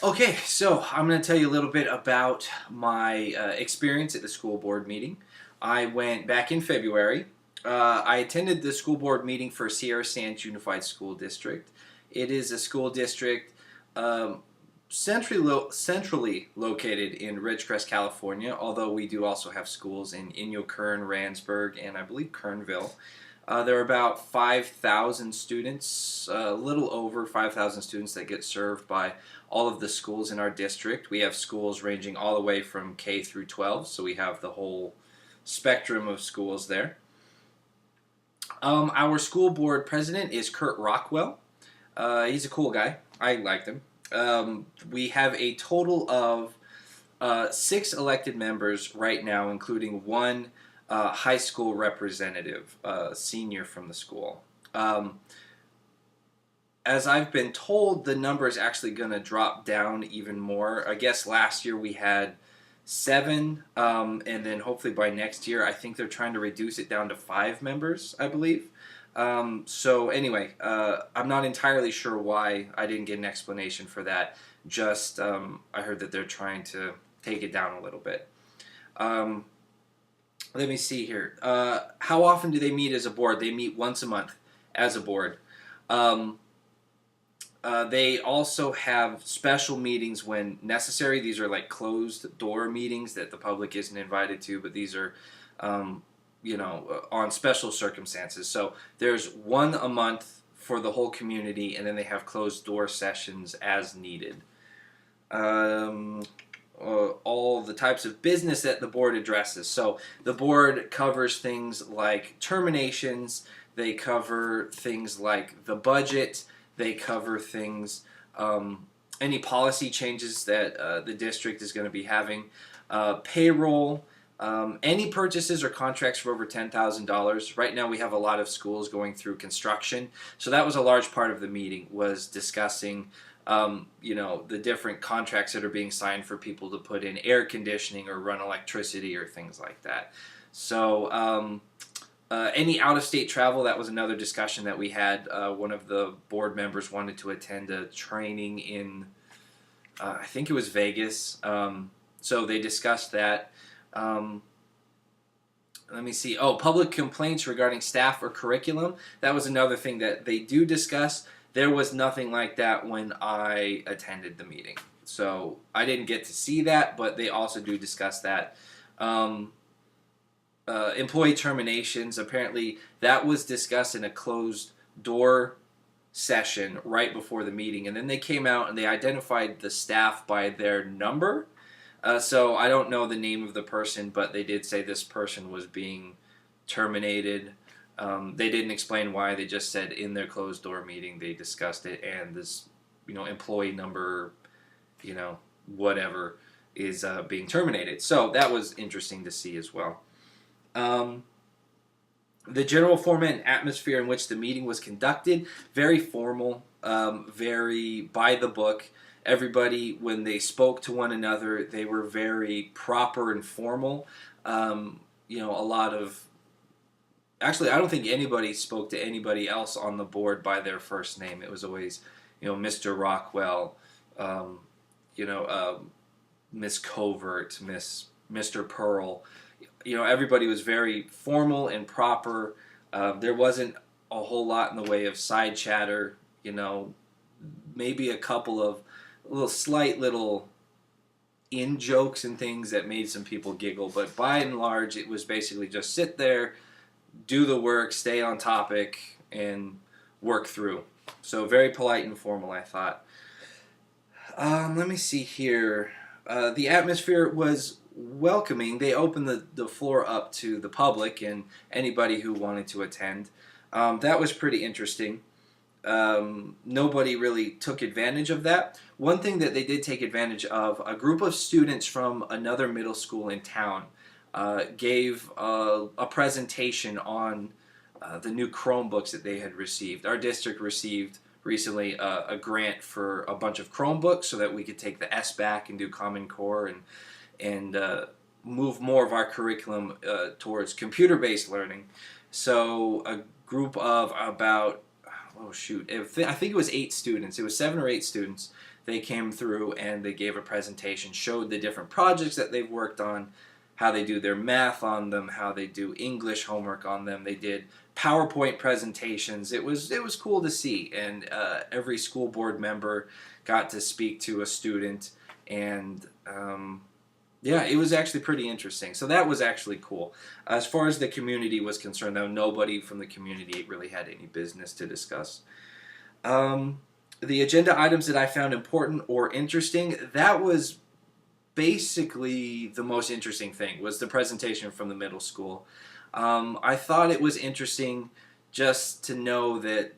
Okay, so I'm going to tell you a little bit about my experience at the school board meeting. I went back in February. I attended the school board meeting for Sierra Sands Unified School District. It is a school district um, centrally located in Ridgecrest, California, although we do also have schools in Inyo Kern, Randsburg, and I believe Kernville. There are about 5,000 students, a little over 5,000 students that get served by all of the schools in our district. We have schools ranging all the way from K through 12, so we have the whole spectrum of schools there. Our school board president is Kurt Rockwell. He's a cool guy. I liked him. We have a total of 6 elected members right now, including one high school representative, senior from the school. As I've been told, the number is actually going to drop down even more. I guess last year we had 7, and then hopefully by next year, I think they're trying to reduce it down to 5 members, I believe. So anyway, I'm not entirely sure why. I didn't get an explanation for that. Just I heard that they're trying to take it down a little bit. Um, Let me see here. How often do they meet as a board? They meet once a month as a board. Um, they also have special meetings when necessary. These are like closed door meetings that the public isn't invited to, but these are, on special circumstances. So there's one a month for the whole community, and then they have closed door sessions as needed. Um, all the types of business that the board addresses. So the board covers things like terminations, they cover things like the budget, they cover things, any policy changes that the district is going to be having, payroll, any purchases or contracts for over $10,000. Right now we have a lot of schools going through construction, so that was a large part of the meeting, was discussing the different contracts that are being signed for people to put in air conditioning or run electricity or things like that. So any out-of-state travel, that was another discussion that we had. One of the board members wanted to attend a training in, I think it was Vegas. So they discussed that. Let me see. Oh, public complaints regarding staff or curriculum. That was another thing that they do discuss. There was nothing like that when I attended the meeting. So I didn't get to see that, but they also do discuss that. Employee terminations, apparently that was discussed in a closed door session right before the meeting. And then they came out and they identified the staff by their number. So I don't know the name of the person, but they did say this person was being terminated. They didn't explain why. They just said in their closed door meeting they discussed it, and this, employee number, whatever, is being terminated. So that was interesting to see as well. The general format and atmosphere in which the meeting was conducted, very formal, very by the book. Everybody, when they spoke to one another, they were very proper and formal. A lot of Actually, I don't think anybody spoke to anybody else on the board by their first name. It was always, Mr. Rockwell, um, Miss Covert, Mr. Pearl. Everybody was very formal and proper. There wasn't a whole lot in the way of side chatter. Maybe a couple of slight little in jokes and things that made some people giggle, but by and large, it was basically just sit there, do the work, stay on topic, and work through. So very polite and formal, I thought. Let me see here. The atmosphere was welcoming. They opened the floor up to the public and anybody who wanted to attend. That was pretty interesting. Nobody really took advantage of that. One thing that they did take advantage of, a group of students from another middle school in town gave a presentation on the new Chromebooks that they had received. Our district received recently a grant for a bunch of Chromebooks so that we could take the SBAC and do Common Core and move more of our curriculum towards computer-based learning. So a group of about, I think it was 8 students. It was 7 or 8 students. they came through and they gave a presentation, showed the different projects that they've worked on, how they do their math on them, how they do English homework on them. They did PowerPoint presentations. It was cool to see, and every school board member got to speak to a student, and yeah, it was actually pretty interesting. So that was actually cool. As far as the community was concerned, though, nobody from the community really had any business to discuss. The agenda items that I found important or interesting, that was basically the most interesting thing, was the presentation from the middle school. I thought it was interesting just to know that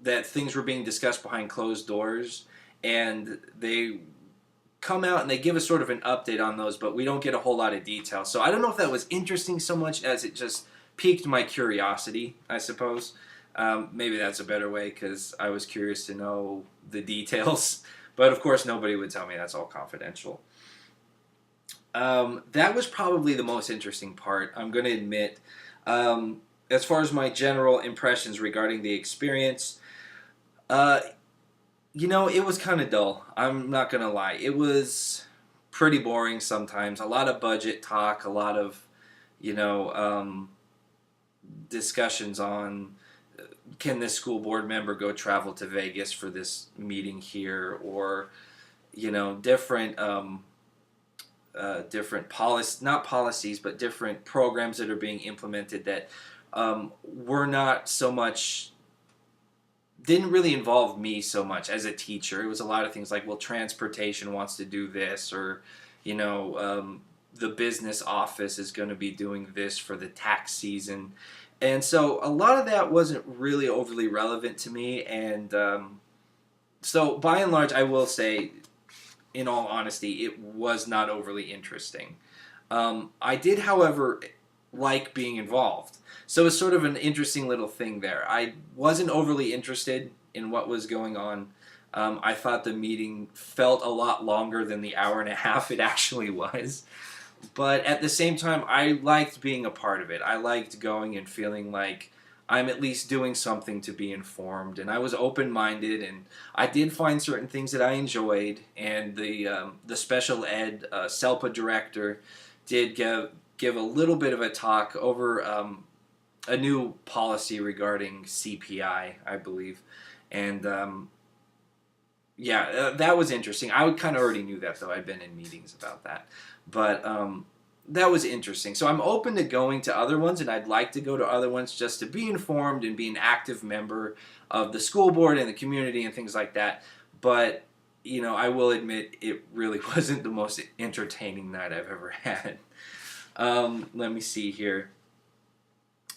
that things were being discussed behind closed doors, and they come out and they give us sort of an update on those, but we don't get a whole lot of detail. So I don't know if that was interesting so much as it just piqued my curiosity, I suppose. Maybe that's a better way, because I was curious to know the details. But of course, nobody would tell me. That's all confidential. That was probably the most interesting part, I'm going to admit. As far as my general impressions regarding the experience, it was kind of dull. I'm not going to lie. It was pretty boring sometimes. A lot of budget talk, a lot of, discussions on, can this school board member go travel to Vegas for this meeting here, or, different not policies, but different programs that are being implemented that were not so much, didn't really involve me so much as a teacher. It was a lot of things like, well, transportation wants to do this, or, the business office is going to be doing this for the tax season. And so a lot of that wasn't really overly relevant to me. And so by and large, I will say, in all honesty, it was not overly interesting. I did, however, like being involved. So it's sort of an interesting little thing there. I wasn't overly interested in what was going on. I thought the meeting felt a lot longer than the hour and a half it actually was. But at the same time, I liked being a part of it. I liked going and feeling like I'm at least doing something to be informed. And I was open-minded, and I did find certain things that I enjoyed. And the special ed SELPA director did give a little bit of a talk over a new policy regarding CPI, I believe. And that was interesting. I kind of already knew that, though. I'd been in meetings about that. But that was interesting. So I'm open to going to other ones, and I'd like to go to other ones just to be informed and be an active member of the school board and the community and things like that. But, I will admit it really wasn't the most entertaining night I've ever had. Let me see here.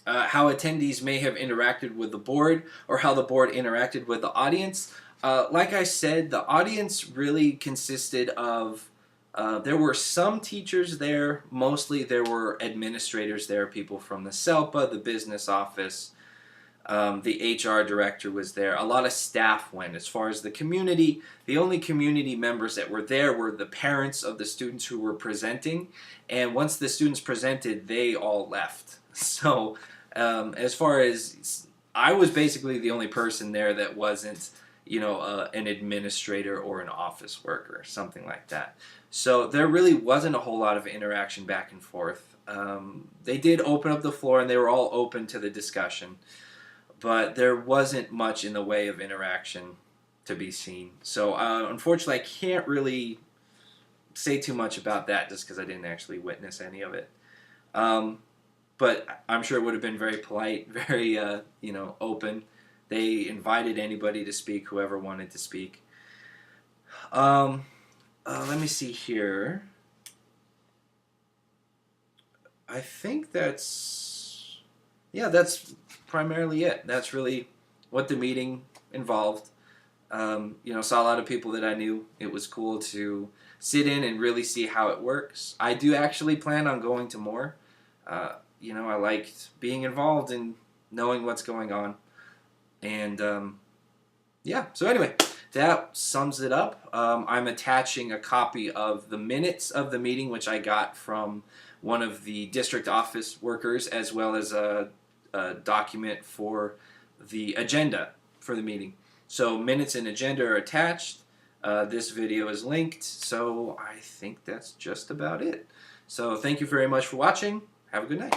How attendees may have interacted with the board, or how the board interacted with the audience. Like I said, the audience really consisted of, there were some teachers there. Mostly there were administrators there, people from the SELPA, the business office. The HR director was there. A lot of staff went. As far as the community, the only community members that were there were the parents of the students who were presenting. And once the students presented, they all left. So as far as, I was basically the only person there that wasn't, an administrator or an office worker, something like that. So there really wasn't a whole lot of interaction back and forth. They did open up the floor, and they were all open to the discussion, but there wasn't much in the way of interaction to be seen. So unfortunately, I can't really say too much about that, just because I didn't actually witness any of it. But I'm sure it would have been very polite, very open. They invited anybody to speak, whoever wanted to speak. Let me see here. I think that's primarily it. That's really what the meeting involved. Saw a lot of people that I knew. It was cool to sit in and really see how it works. I do actually plan on going to more. I liked being involved and knowing what's going on. And so anyway, that sums it up. I'm attaching a copy of the minutes of the meeting, which I got from one of the district office workers, as well as a document for the agenda for the meeting. So minutes and agenda are attached. This video is linked. So I think that's just about it. So thank you very much for watching. Have a good night.